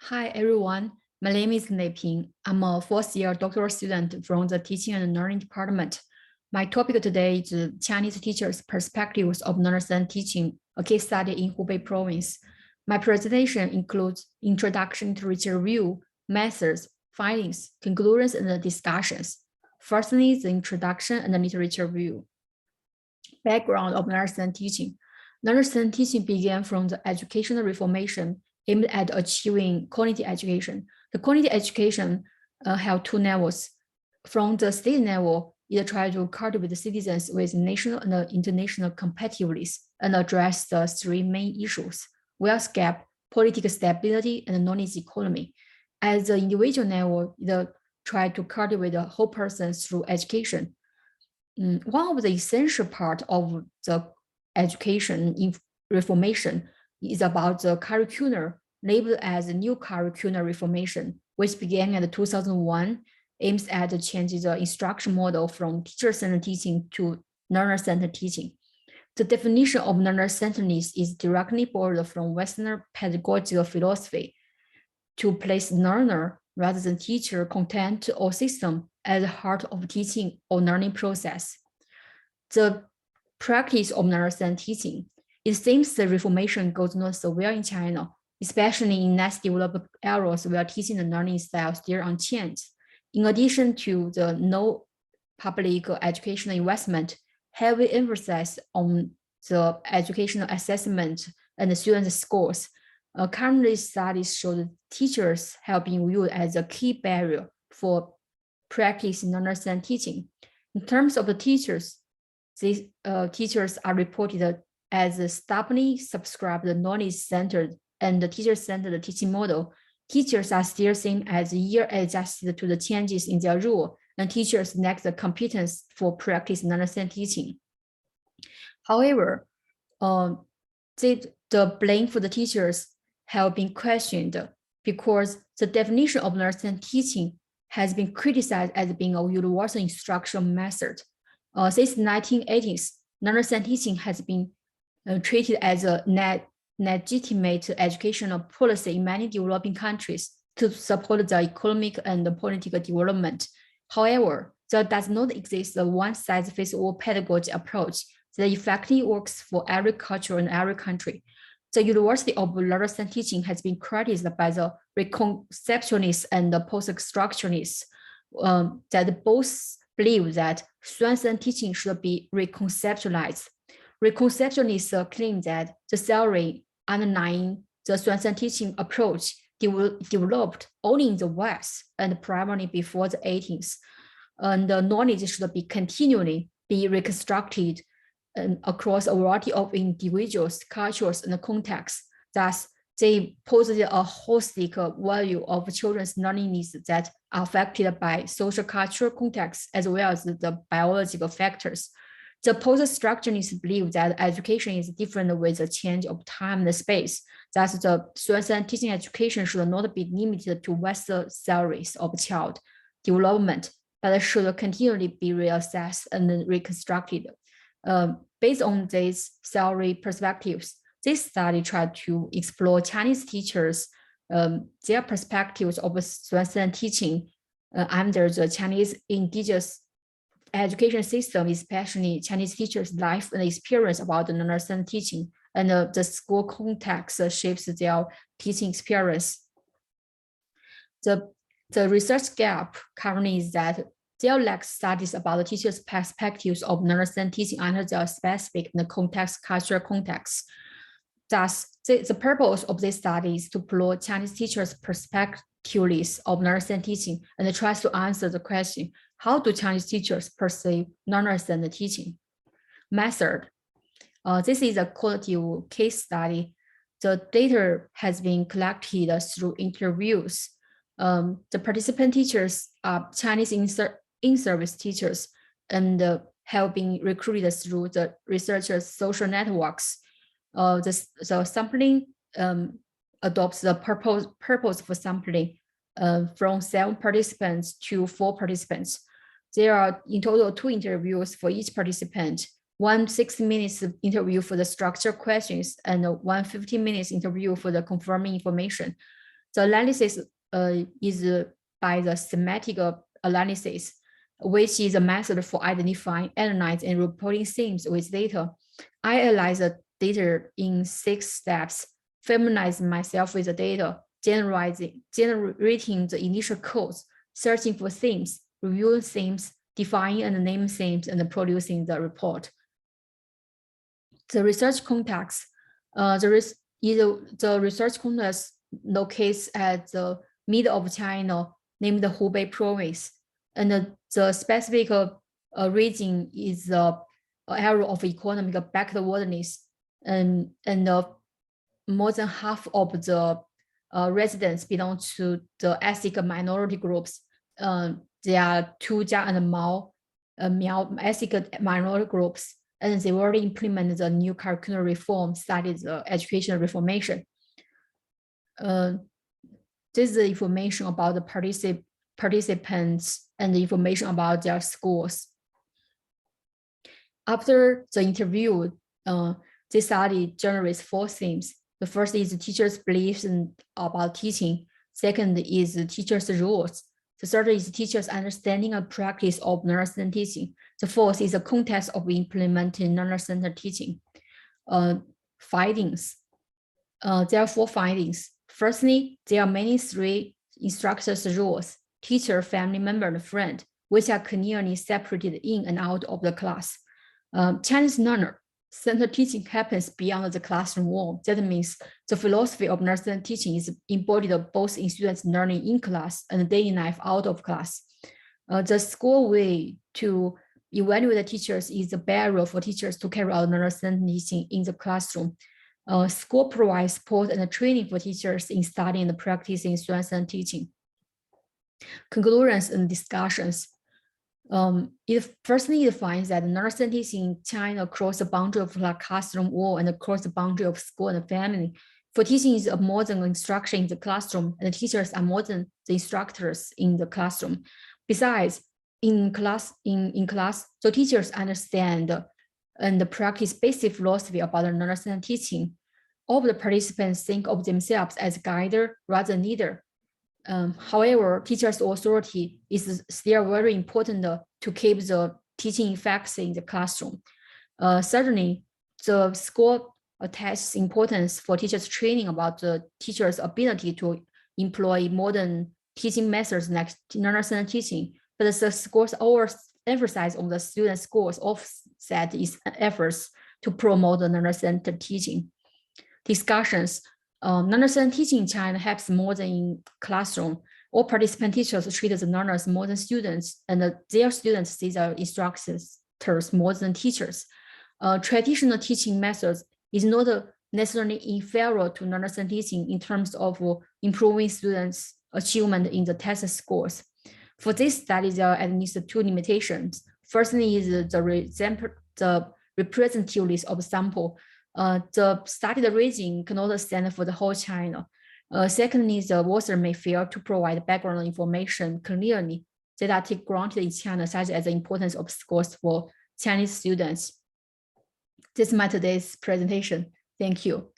Hi, everyone. My name is Lei Ping. I'm a fourth-year doctoral student from the Teaching and Learning Department. My topic today is Chinese teachers' perspectives of nonsense teaching, a case study in Hubei province. My presentation includes introduction to literature review, methods, findings, conclusions, and discussions. Firstly, the introduction and the literature review. Background of nonsense teaching. Nonsense teaching began from the educational reformation aimed at achieving quality education. The quality education have two levels. From the state level, it tries to cultivate the citizens with national and international competitiveness and address the three main issues: wealth gap, political stability, and knowledge economy. At the individual level, it tries to cultivate the whole person through education. One of the essential part of the education reformation is about the curriculum labeled as the new curriculum reformation, which began in 2001, aims at changing the instruction model from teacher-centered teaching to learner-centered teaching. The definition of learner-centeredness is directly borrowed from Western pedagogical philosophy to place learner rather than teacher, content, or system at the heart of teaching or learning process. The practice of nonsense teaching. It seems the reformation goes not so well in China, especially in less developed areas where teaching and learning styles still unchanged. In addition to the no public educational investment, heavy emphasis on the educational assessment and the student scores. Currently, studies show that teachers have been viewed as a key barrier for practicing nonsense teaching. In terms of the teachers, these teachers are reported as stubbornly subscribe the knowledge-centered and the teacher-centered teaching model. Teachers are still seen as year-adjusted to the changes in their role, and teachers lack the competence for practice nonsense teaching. However, the blame for the teachers have been questioned because the definition of nonsense teaching has been criticized as being a universal instruction method. Since 1980s, nonsense teaching has been treated as a legitimate educational policy in many developing countries to support the economic and the political development. However, there does not exist a one-size-fits-all pedagogy approach that effectively works for every culture and every country. The University of nonsense teaching has been criticized by the reconceptionists and the post-structuralists that both believe that nonsense teaching should be reconceptualized. Reconceptionists claim that the theory underlying the nonsense teaching approach developed only in the West and primarily before the 80s. And the knowledge should be continually be reconstructed across a variety of individuals, cultures, and contexts. Thus, they posit a holistic value of children's learning needs that are affected by social cultural contexts as well as the biological factors. The post-structuralists believe that education is different with the change of time and space. Thus, the nonsense teaching education should not be limited to Western theories of child development, but should continually be reassessed and reconstructed. Based on these theory perspectives, this study tried to explore Chinese teachers, their perspectives of nonsense teaching under the Chinese indigenous education system, especially Chinese teachers' life and experience about the nonsense teaching, and the school context shapes their teaching experience. The research gap currently is that there lack studies about the teachers' perspectives of nonsense teaching under their specific cultural context. Thus, the purpose of this study is to plot Chinese teachers' perspectives of nonsense teaching and tries to answer the question, how do Chinese teachers perceive nonsense teaching? Method. This is a qualitative case study. The data has been collected through interviews. The participant teachers are Chinese in-service teachers and have been recruited through the researchers' social networks. The sampling adopts the purpose for sampling from 7 participants to 4 participants. There are in total 2 interviews for each participant, 1 60-minute interview for the structured questions and 1 50-minute interview for the confirming information. The analysis is by the semantic analysis, which is a method for identifying, analyzing, and reporting themes with data. I analyze the data in 6 steps: familiarize myself with the data, generating the initial codes, searching for themes, reviewing themes, defining and naming themes, and producing the report. The research context, the research context locates at the middle of China, named the Hubei province, and the specific region is the area of economic backwardness, and more than half of the residents belong to the ethnic minority groups. They are Tujia and Mao ethnic minority groups, and they already implemented the new curricular reform, started the education reformation. This is the information about the participants and the information about their schools. After the interview, this study generates 4 themes. The first is the teacher's beliefs about teaching. Second is the teacher's rules. The third is the teacher's understanding and practice of learner-centered teaching. The fourth is the context of implementing learner-centered teaching. Findings. There are 4 findings. Firstly, there are many 3 instructors' rules: teacher, family member, and friend, which are clearly separated in and out of the class. Chinese learner-centered teaching happens beyond the classroom wall. That means the philosophy of learner-centered teaching is embodied both in students learning in class and daily life out of class. The school way to evaluate the teachers is the barrier for teachers to carry out learner-centered teaching in the classroom. School provides support and training for teachers in studying and practicing student-centered teaching. Conclusions and discussions. It firstly defines that learner-centered teaching in China across the boundary of the classroom wall and across the boundary of school and family. For teaching is more than instruction in the classroom, and the teachers are more than the instructors in the classroom. Besides, in class, so teachers understand and practice basic philosophy about learner-centered teaching. All of the participants think of themselves as guider rather than leader. However, teachers' authority is still very important to keep the teaching effects in the classroom. Certainly, the school attaches importance for teachers' training about the teacher's ability to employ modern teaching methods like learner-centered teaching, but the schools overemphasize on the student schools offset its efforts to promote the learner-centered teaching. Discussions. Learner-centered teaching in China helps more than in classroom. All participant teachers treat the learners more than students, and their students see the instructors more than teachers. Traditional teaching methods is not necessarily inferior to learner-centered teaching in terms of improving students' achievement in the test scores. For this study, there are at least 2 limitations. Firstly is the representativeness of sample. The studied region cannot stand for the whole China. Secondly, the author may fail to provide background information clearly that are taken granted in China, such as the importance of schools for Chinese students. This is my today's presentation. Thank you.